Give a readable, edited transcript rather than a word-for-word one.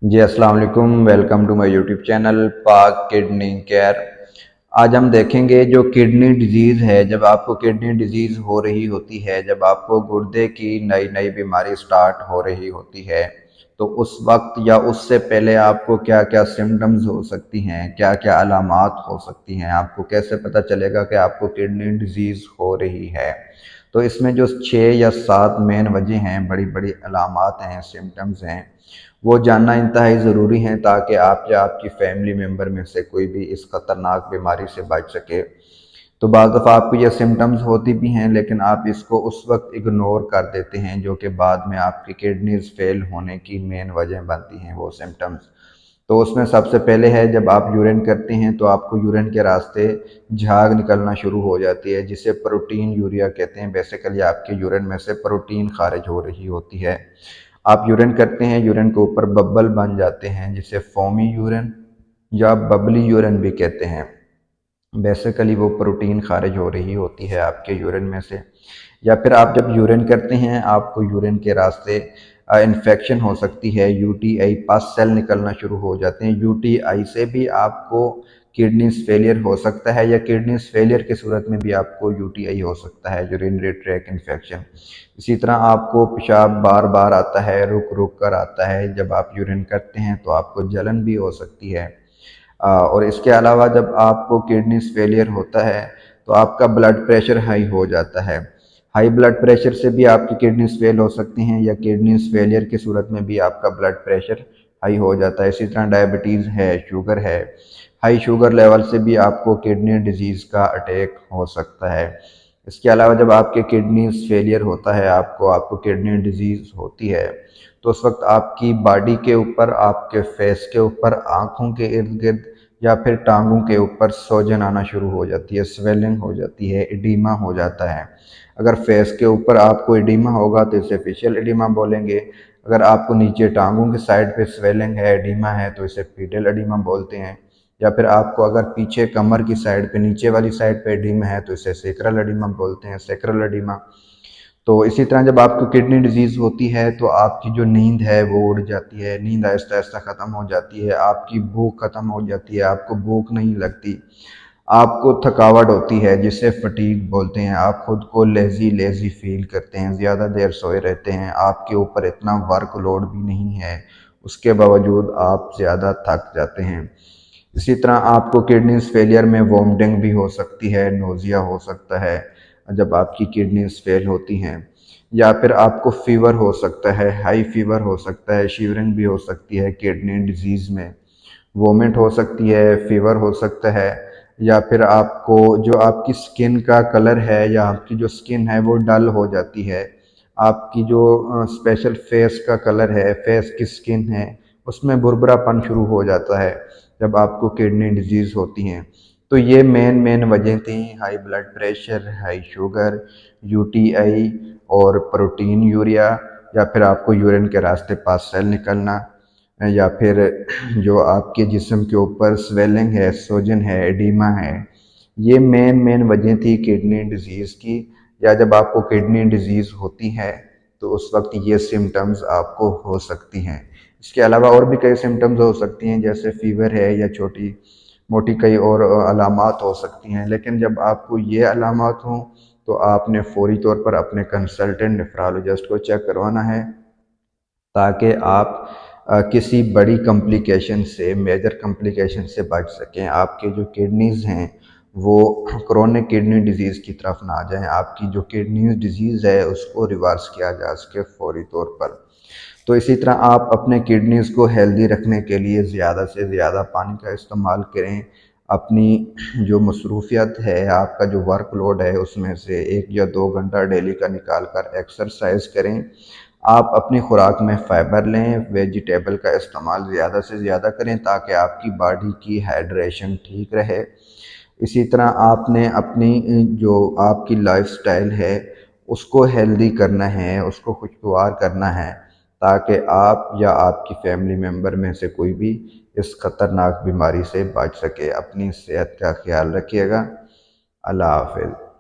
जी अस्सलाम वालेकुम। Welcome to my YouTube channel Pak kidney care. आज हम देखेंगे जो किडनी डिजीज़ है, जब आपको किडनी डिजीज़ हो रही होती है, जब आपको गुर्दे की नई नई बीमारी स्टार्ट हो रही होती है, तो उस वक्त या उससे पहले आपको क्या क्या सिम्टम्स हो सकती हैं, क्या क्या अलामात हो सकती हैं, आपको कैसे पता चलेगा कि आपको किडनी डिजीज़ हो रही है। तो इसमें जो 6 या 7 मेन वजह हैं, बड़ी बड़ी अलामात हैं, सिम्टम्स हैं, वो जानना इंतहाई ज़रूरी है ताकि आप या आपकी फैमिली मेम्बर में से कोई भी इस ख़तरनाक बीमारी से बच सके। तो बाज़ दफ़ा आपको ये सिम्टम्स होती भी हैं, लेकिन आप इसको उस वक्त इग्नोर कर देते हैं, जो कि बाद में आपकी किडनीज़ फेल होने की मेन वजह बनती हैं वो सिम्टम्स। तो उसमें सबसे पहले है, जब आप यूरिन करते हैं तो आपको यूरिन के रास्ते झाग निकलना शुरू हो जाती है, जिसे प्रोटीन यूरिया कहते हैं। बेसिकली आपके यूरिन में से प्रोटीन खारिज हो रही होती है। आप यूरिन करते हैं, यूरिन के ऊपर बब्बल बन जाते हैं, जिसे फोमी यूरिन या बबली यूरिन भी कहते हैं। बेसिकली वो प्रोटीन खारिज हो रही होती है आपके यूरिन में से। या फिर आप जब यूरिन करते हैं, आपको यूरिन के रास्ते इन्फेक्शन हो सकती है, यूटीआई पस सेल निकलना शुरू हो जाते हैं। यूटीआई से भी आपको किडनीज फेलियर हो सकता है, या किडनीज फेलियर की सूरत में भी आपको यूटीआई हो सकता है, यूरिनरी ट्रैक इन्फेक्शन। इसी तरह आपको पेशाब बार बार आता है, रुक रुक कर आता है। जब आप यूरिन करते हैं तो आपको जलन भी हो सकती है। और इसके अलावा जब आपको किडनीज फेलियर होता है तो आपका ब्लड प्रेशर हाई हो जाता है। हाई ब्लड प्रेशर से भी आपकी किडनीज फेल हो सकती हैं, या किडनीज फेलियर की सूरत में भी आपका ब्लड प्रेशर हाई हो जाता है। इसी तरह डायबिटीज़ है, शुगर है, हाई शुगर लेवल से भी आपको किडनी डिजीज़ का अटैक हो सकता है। इसके अलावा जब आपके किडनीज फेलियर होता है, आपको आपको किडनी डिजीज़ होती है, तो उस वक्त आपकी बॉडी के ऊपर, आपके फेस के ऊपर, आँखों के इर्द गिर्द या फिर टांगों के ऊपर सोजन आना शुरू हो जाती है, स्वेलिंग हो जाती है, एडिमा हो जाता है। अगर फेस के ऊपर आपको एडिमा होगा तो इसे फेशियल एडिमा बोलेंगे। अगर आपको नीचे टांगों के साइड पे स्वेलिंग है, एडिमा है, तो इसे पीडल एडिमा बोलते हैं। या फिर आपको अगर पीछे कमर की साइड पे, नीचे वाली साइड पे एडिमा है, तो इसे सेक्रल एडिमा बोलते हैं, सेक्रल एडिमा। तो इसी तरह जब आपको किडनी डिजीज़ होती है तो आपकी जो नींद है वो उड़ जाती है, नींद आहिस्ता आहिस्ता ख़त्म हो जाती है, आपकी भूख ख़त्म हो जाती है, आपको भूख नहीं लगती, आपको थकावट होती है जिसे फटीग बोलते हैं, आप खुद को लेज़ी लेज़ी फील करते हैं, ज़्यादा देर सोए रहते हैं, आपके ऊपर इतना वर्कलोड भी नहीं है, उसके बावजूद आप ज़्यादा थक जाते हैं। इसी तरह आपको किडनीज फेलियर में वोमिटिंग भी हो सकती है, नोज़िया हो सकता है जब आपकी किडनीज फेल होती हैं। या फिर आपको फ़ीवर हो सकता है, हाई फ़ीवर हो सकता है, शिवरिंग भी हो सकती है किडनी डिजीज़ में, वोमिट हो सकती है, फ़ीवर हो सकता है। या फिर आपको जो आपकी स्किन का कलर है, या आपकी जो स्किन है वो डल हो जाती है। आपकी जो स्पेशल फेस का कलर है, फेस की स्किन है, उसमें भुरभुरापन शुरू हो जाता है जब आपको किडनी डिजीज़ होती हैं। तो ये मेन मेन वजह थी, high blood pressure, high sugar, UTI और प्रोटीन यूरिया, या फिर आपको यूरिन के रास्ते पास सेल निकलना, या फिर जो आपके जिस्म के ऊपर स्वेलिंग है, सोजन है, एडिमा है। ये मेन मेन वजह थी किडनी डिजीज़ की। या जब आपको किडनी डिजीज़ होती है तो उस वक्त ये सिम्टम्स आपको हो सकती हैं। इसके अलावा और भी कई सिम्टम्स हो सकती हैं, जैसे फ़ीवर है, या छोटी मोटी कई और अलामात हो सकती हैं। लेकिन जब आपको ये अलामात हों तो आपने फ़ौरी तौर पर अपने कंसल्टेंट नेफ्रोलॉजिस्ट को चेक करवाना है, ताकि आप किसी बड़ी कॉम्प्लिकेशन से, मेजर कॉम्प्लिकेशन से बच सकें। आपके जो किडनीज़ हैं वो क्रोनिक किडनी डिजीज़ की तरफ ना आ जाएँ, आपकी जो किडनी डिजीज़ है उसको रिवर्स किया जा सके फ़ौरी तौर पर। तो इसी तरह आप अपने किडनीज़ को हेल्दी रखने के लिए ज़्यादा से ज़्यादा पानी का इस्तेमाल करें। अपनी जो मसरूफ़ियत है, आपका जो वर्कलोड है, उसमें से 1 या 2 घंटा डेली का निकाल कर एक्सरसाइज करें। आप अपनी खुराक में फ़ाइबर लें, वेजिटेबल का इस्तेमाल ज़्यादा से ज़्यादा करें ताकि आपकी बॉडी की हाइड्रेशन ठीक रहे। इसी तरह आपने अपनी जो आपकी लाइफ़स्टाइल है उसको हेल्दी करना है, उसको खुशगवार करना है, ताकि आप या आपकी फैमिली मेम्बर में से कोई भी इस ख़तरनाक बीमारी से बच सके। अपनी सेहत का ख्याल रखिएगा। अल्लाह हाफ़िज़।